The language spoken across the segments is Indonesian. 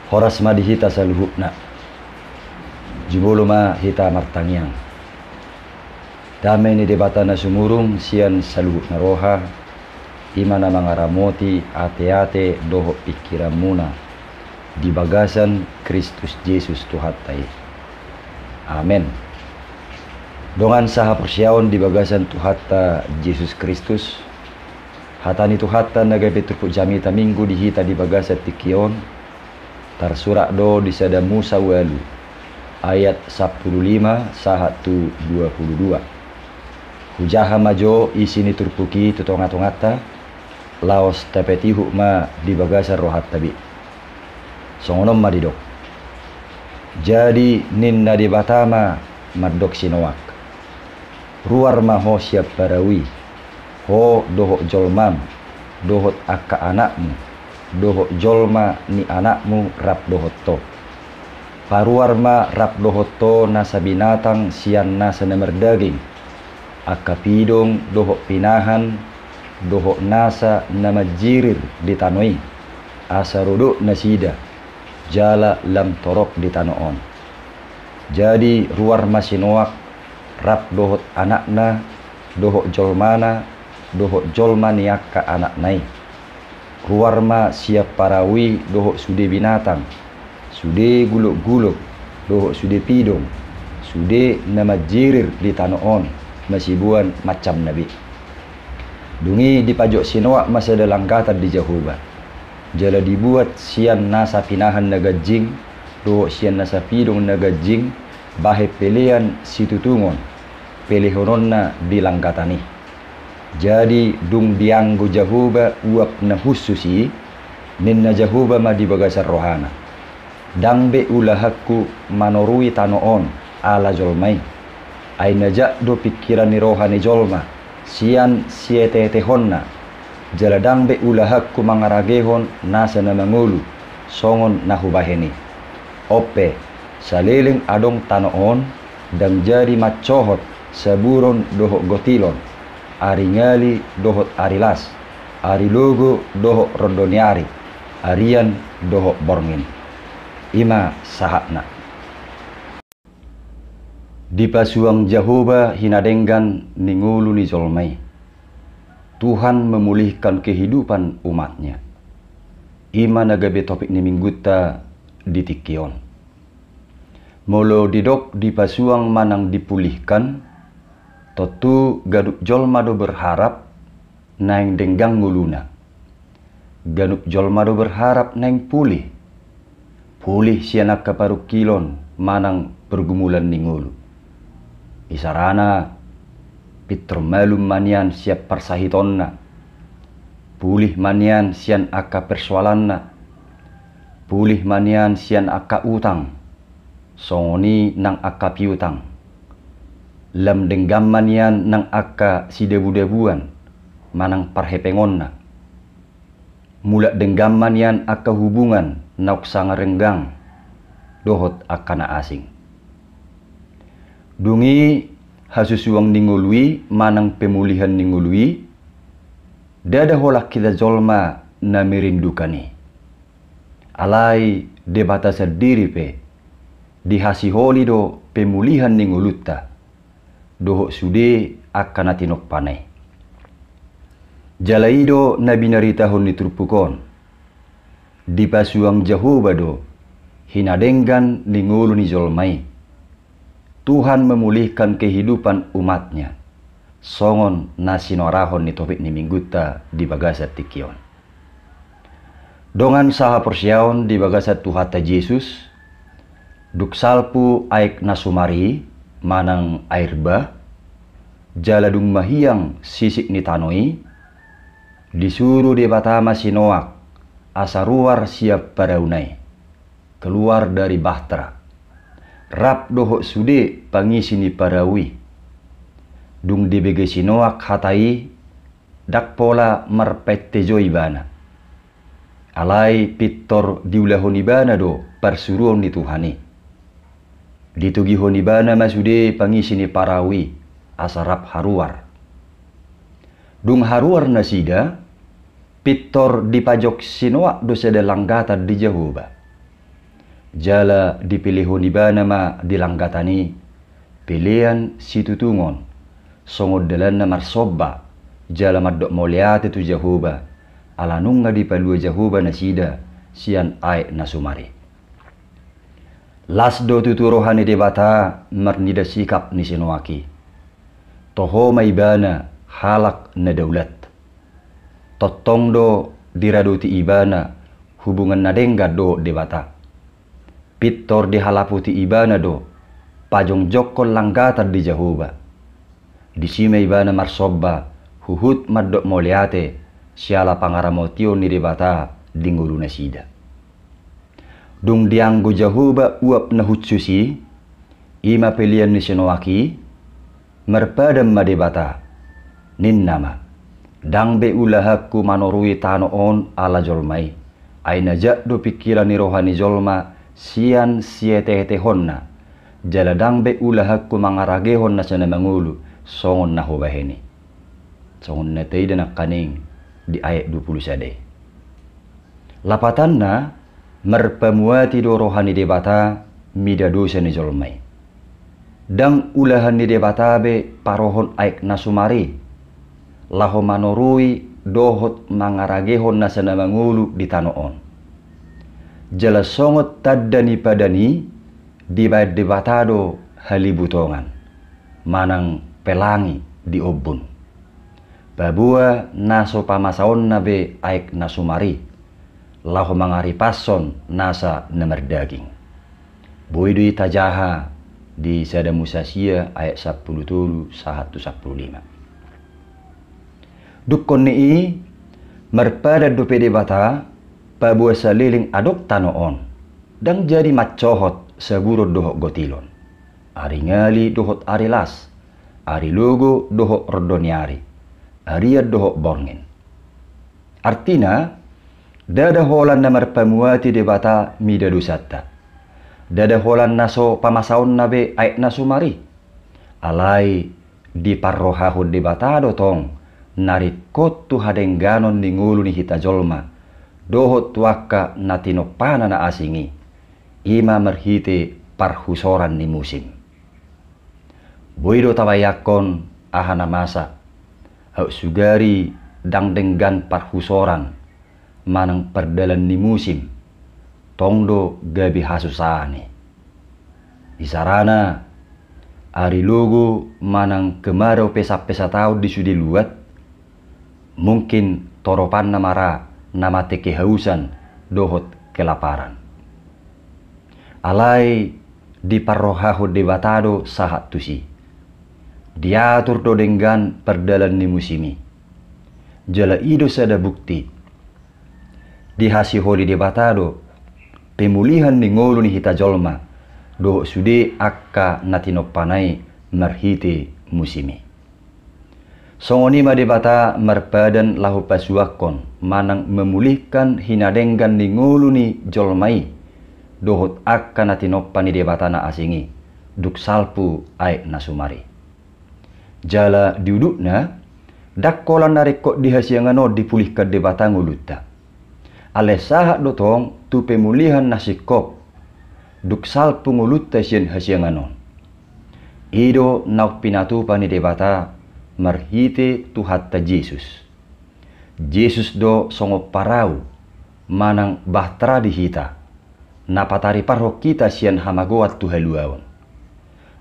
Horas ma dihita saluhukna. Jumolo ma hita martangiang. Damai ni debatana sumurung sian saluhukna roha. Imana mangaramoti ate-ate doho pikiramuna. Di bagasan Kristus Yesus Tuhatai. Amin. Dongan saha persyaon di bagasan Tuhata Yesus Kristus. Hatani Tuhata nagabe turpuk jamita minggu dihita di bagasan tikion. Tarsurak do di sada Musa walu. Ayat 15 sahatu 22. Hujaha majo isini turpuki tutonga-tongata. Laos tapetihu ma di bagasan rohat tabi. Songonom madidok. Jadi ninna di batama madok sinowak. Ruar maho siap parawi. Ho doho jolmam. Dohot akka anakmu. Doho jolma ni anakmu rap dohoto. Paruar ma rap dohoto nasa binatang sian nasa namerdaging. Akka pidong doho pinahan. Doho nasa nama jirir di tanoi. Asarudo nasida. Jala lam torok di tanoon. Jadi ruar masinoak rap dohot anakna, dohot jolmana, dohot jolma niakka anak nai. Ruar ma siap parawi dohot sude binatang, sude guluk-guluk, dohot sude pidong, sude nama jirir di tanoon, masibuan macam nabi. Dungi di pajok sinoak masa dalam kata di Jahuba. Jala dibuat sian nasa pinahan nagajing, do sian nasa pidong nagajing, bahe pelian situtungon, pelihononna di langkatani. Jadi dung dianggo Jahuba uap na hususi, ninna Jahuba ma di bagasan rohana. Dangbe ulahakku manorui tanoon ala jolmai. Ay najak do pikiran ni rohani jolma, sian sietetehonna. Jaladang be ulahakku mangaragehon nasa na mangulu songon nahubaheni. Ope saliling adong tanoon dan jadi macohot saburon dohok gotilon. Ari ngali dohot arilas. Ari logo dohok rondoniari. Arian dohok borngin. Ima sahakna. Di pasuang Jahoba hinadenggan ningulu ni jolmai. Tuhan memulihkan kehidupan umatnya. Ima nagabe topik ni mingguta di tikion. Molo didok di pasuang manang dipulihkan. Totu gaduk jolmado berharap naing denggang nguluna. Gaduk jolmado berharap naing pulih. Pulih sianak kaparuk kilon manang pergumulan ningulu. Isarana Pitro malum manian siap persahitonna. Pulih manian sian aka persoalanna. Pulih manian sian aka utang. Songoni nang aka piutang. Lam denggam manian nang aka sidebu-debuan. Manang parhepengonna. Mulak denggam manian aka hubungan nauk sanga renggang. Dohot akana asing. Dungi hasusuang ningului manang pemulihan ningului. Dada holak kita jolma na merindukani. Alai debata sendiri pe. Dihasiholi do pemulihan ninguluta. Dohok sude akan atinok panai. Jalaido nabi naritahon niturpukon. Di pasuang Jahoba do. Hinadenggan ningulu ni jolmai. Tuhan memulihkan kehidupan umatnya. Songon nasinorahon ni topik ni mingguta di bagasat tikion. Dongan saha persyaon di bagasat Tuhata Yesus. Duksalpu aik nasumari manang air bah. Jaladung mahiyang sisik ni tanoi. Disuruh di batama sinoak. Asaruar siap paraunai. Keluar dari bahtera. Rap dohok sude pangisi ni parawi. Dung dibege sinoak hatai. Dak pola marpette joibana. Alai pitor diulahonibana do persuruan di Tuhani. Ditugihonibana masude pangisi ni parawi. Asarap haruar. Dung haruar nasida. Pitor dipajok sinoak do sada langgata di Jahoba. jala dipilihon ibana ma dilanggatani pilihan situtungon songod dalan na marsobba jala maddok moliate tu Jahoba alanunga di palua Jahoba na sida sian ay na sumari. Lasdo tuturohan ni debata marnida sikap ni Sinowaki. Toho maibana halak na daulat. Totong do diraduti ibana hubungan na dengga do debata. Pitor dihalaputi ibana do pajong jokol langgatar di Jahoba. Disima ibana marsobba huhut maddok moliate siala pangaramotio ni debata dingulu na sida. Dung dianggo Jahoba uap na hutsusi ima pilihan ni Sinowaki merpadam madebata nin nama dang be ulahakku manorui tanoon ala jolmai ay najak do pikiran ni rohani jolma sian siete honna jala dang be ulahakku mangaragehon na sana mangulu songon na hobaheni songon na tayo na kaning di ayat 20 sade. Lapatan na merpamuati do rohani debata mida dosa ni jolmai dang ulahan ni debata be parohon aik nasumari laho manorui dohot mangaragehon na sana mangulu di tanoon jala songot taddani padani di bayad debatado halibutongan manang pelangi di obun babua naso pamasaon na be aik nasumari laho mangaripason nasa namerdaging. Boydui tajaha di Sada Musasia ayat 10 115. Dukon ni merpada dope debata pabua saliling adok tanoon dang jadi macohot seburo dohok gotilon. Ari ngali dohot arilas, ari logo dohok rodoniari, ari dohok borngin. Artina dada holan na marpamuati debata mida dusata. Dada holan naso pamasaon nabe ay nasumari. Alay di parrohahod debata dotong narikot tu hadengganon ni ngulu ni hita jolma. Dohot waka na tinopana na asingi. Ima merhite parhusoran ni musim. Boydo tawayakon ahana masa. Hau sugari dang denggan parhusoran. Manang perdalan ni musim tongdo gabi hasusane isarana ari logo manang kemarau pesa-pesa tau di sudi luat mungkin toropan namara nama teke hausan dohot kelaparan alai di parrohaho debatado sahat tusi diatur do denggan perdalan ni musimi jala ido sada bukti di hasi holi debatado pemulihan ni ngolu ni hita jolma do sude akka natinopanai marhite musimi songoni ma debata marpadan lahu pasuakon manang memulihkan hinadenggan ni ngolu ni jolmai dohot akka natinopani debatana asingi duk salpu ay nasumari jala diudukna dakkolan narekok dihasiangano dipulihkan debata ngulutta alesaha dotong tu pemulihan nasikop duksal pungulut tasien hasianganon ido nauk pinatu pani debata marhite tu hatta Jesus do songo parau manang bahtera di hita napatari parho kita sian hamagoat tu haluawan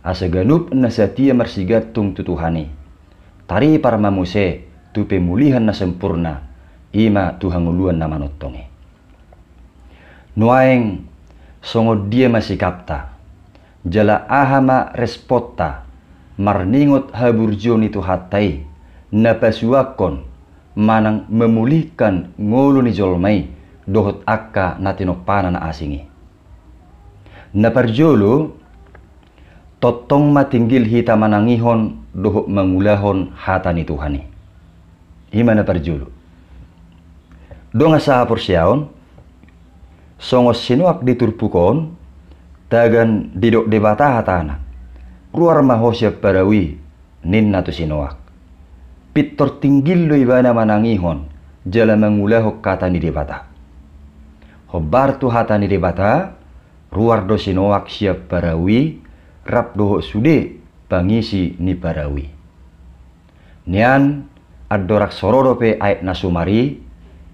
asaganup nasatia marsigatung tutuhani tari parmamuse tu pemulihan na sempurna ima tuhanguluan na manottonge nuaeng songo dia masih kapta jala ahama respotta marningot haburjon itu hatai napasuakon manang memulihkan ngulu ni jolmai dohot akka natinopana na asingi naparjolo totong matinggil hita manangihon dohot mangulahon hata ni Tuhani ima naparjolo donga sa porsiaon songo sinuak diturpukon tagan didok debata hatana ruar mahosya parawi ninna tu sinuak pitor tinggil lo ibana manangihon jala mangulahok kata ni debata hobar tu hata ni debata ruar do sinoak siap barawi, rap doho sude pangisi ni barawi. Nian adorak sorodope ait nasumari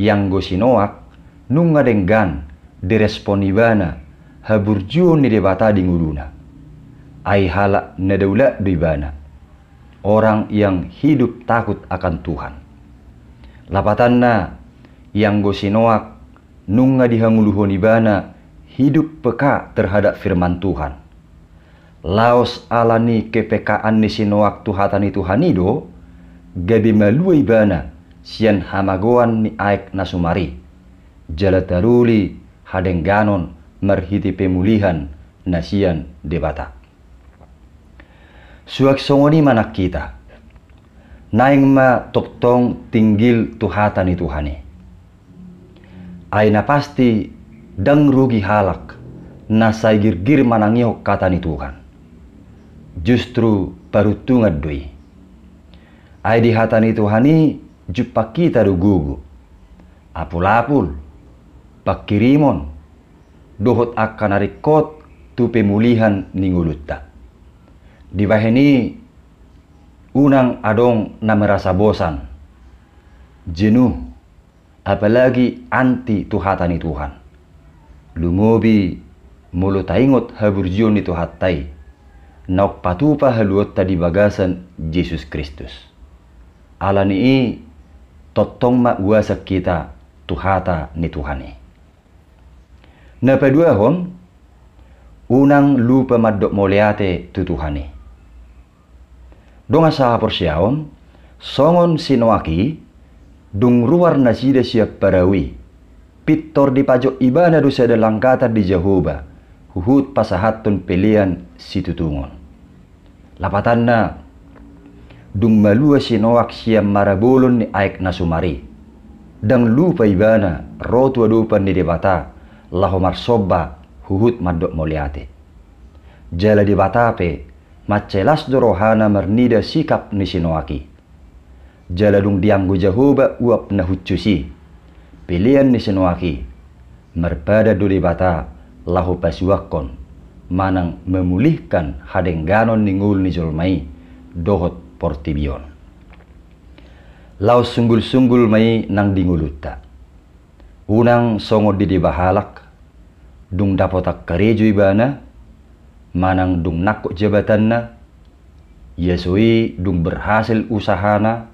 yang go sinoak nunga denggan diresponibana haburjuon ni debata di nguluna. Ai halak nadaula dibana. Orang yang hidup takut akan Tuhan. Lapatanna yang go sinoak nunga dihanguluhon ibana hidup peka terhadap firman Tuhan. Laos alani kepekaan ni sinoak tuhatani Tuhanido gabi malua ibana sian hamagoan ni aik nasumari. Jalataruli hadengganon marhiti pemulihan nasian debata. Suak songoni manak kita. Naing ma toktong tinggil tuhatani Tuhani. Aina pasti dang rugi halak nasai girgir manangihok katani Tuhan. Justru parutungan doi. Ai di hatani Tuhani jupak kita rugugu. Apul-apul, pakirimon, dohot akan arikot tu pemulihan ningulutta. Di baheni unang adong na merasa bosan, jenuh, apalagi anti tuhatani Tuhan. Lumobi mulut taingot haburjion ni tuhatai, nauk patupa haluot tadi bagasan Yesus Kristus. Alani totong ma uasa kita tuhata ni Tuhani. Na pedua hon, unang lupa madok moleate tu Tuhani. Donga saha porsiaon, songon sinoaki, dung ruar nasida siap parawi, pitor di pajok ibana dosa dalang kata di Jehovah, huhut pasahatun pelian situtungon. Lapatanna, dung malua sinoak siam marabolon ni aik nasumari, dang lupa ibana rotu adupan ni debata, lahomar sobba huhut madok moliate. Jala debata pe, macelas dorohana mernida sikap ni sinoaki. Jaladung dianggu Jehovah uap na hucusi. Pilihan ni sinoaki. Merpada duli bata lahu pasuakon. Manang memulihkan hadengganon ningul ni jolmai. Dohot portibion. Lau sunggul-sunggul mai nang dinguluta. Unang songo di bahalak. Dung dapotak karejo ibana. Manang dung nakuk jabatanna, yasui dung berhasil usahana,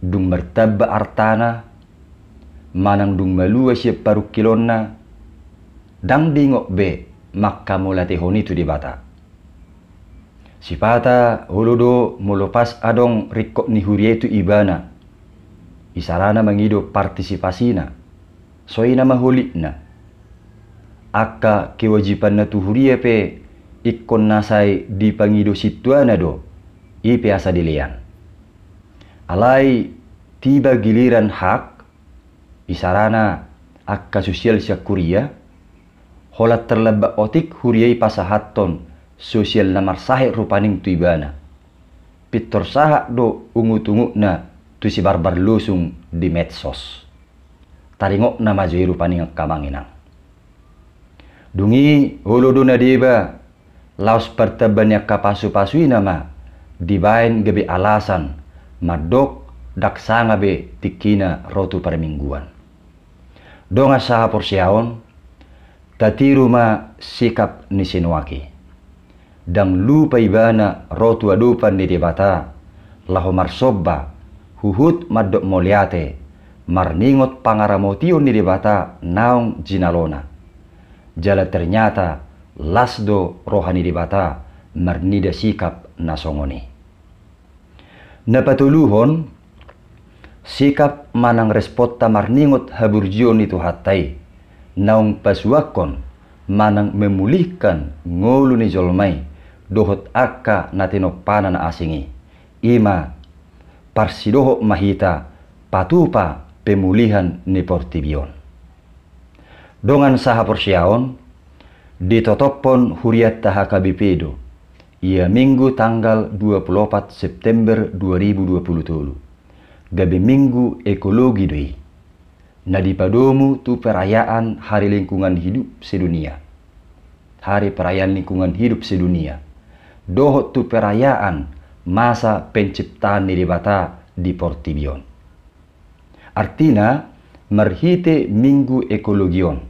dung mertaba artana, manang dung malua siap paru kilonna, dang dingok be makka mulate honitu di bata. Sipata huludo mulupas adong rikok ni hurietu ibana, isarana mengido partisipasina, soina mahulikna. Akka kewajiban na tuhuria pe ikon nasai di pangido situana do ipe asa dilian. Alai tiba giliran hak isarana akka sosial syakuria holat terlebak otik huriai pasahaton sosial namar sahik rupaning tuibana. Pitor sahak do ungu-tungu na tu si barbar lusung di medsos. Taringok na majui rupaning kamanginang. Dungi huludu na diba laos pertabannya kapasu-pasui nama dibain gebe alasan madok daksanga be tikina rotu permingguan. Donga saha porsiaon tatiru ma sikap ni sinuaki. Dang lupa ibana rotu adupan di debata laho marsobba huhut madok moliate marningot pangaramotion ni debata naong jinalona. Jala ternyata lasdo rohani debata marnida sikap nasongoni. Napatuluhon sikap manang respota marningot haburjion itu hatai naung pasuakon manang memulihkan ngolu ni jolmai dohot akka natino panan asingi ima parsidoho mahita patupa pemulihan ni portibion. Dongan saha porsiaon ditotopon huriat tahakabipedo ia minggu tanggal 24 September 2020 gabe minggu ekologi doi na dipadomu tu perayaan hari lingkungan hidup sedunia Hari Perayaan Lingkungan Hidup Sedunia. Dohot tu perayaan masa penciptaan Niribata di Portibion. Artina, merhite Minggu Ekologion.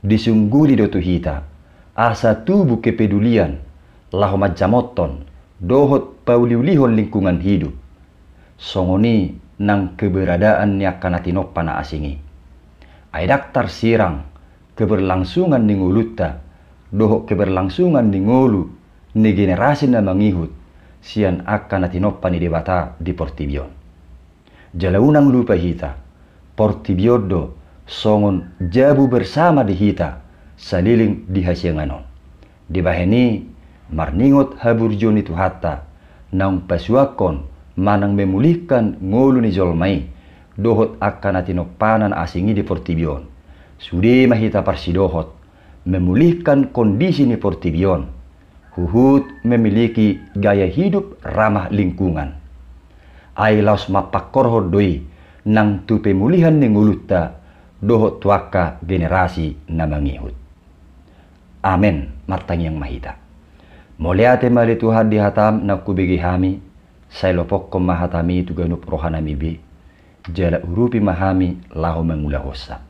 Disungguli do hita, asa tubuh kepedulian, laho majamoton, dohot pauliulihon lingkungan hidup. Songoni nang keberadaan ni akanatinopa na asingi. Ay daktar sirang, keberlangsungan ni nguluta, dohot keberlangsungan ni ngulu, ni generasi na mangihut, sian akanatinopa ni debata di Portibion. Jalaunang lupa hita, Portibiodo songon jabu bersama di hita, saliling di hasyanganon. Di baheni, marningot haburjon itu hatta, naung pasuakon, manang memulihkan ngolu ni jolmai, dohot akanatinopanan asingi di Portibion. Sude mahita parsidohot, memulihkan kondisi ni Portibion. Huhut memiliki gaya hidup ramah lingkungan. Ay laos mapakorhod doi nang tu pemulihan ni nguluta dohot tuaka generasi na mangihut. Amen, martang yang mahita. Moliate mali Tuhan di hatam na kubigi hami, say lopok ko mahatami tu ganup rohanami bi, jala urupi mahami laho mangulahosa.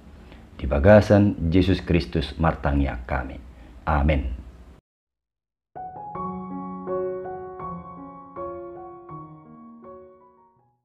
Di bagasan Yesus Kristus martangnya kami. Amen.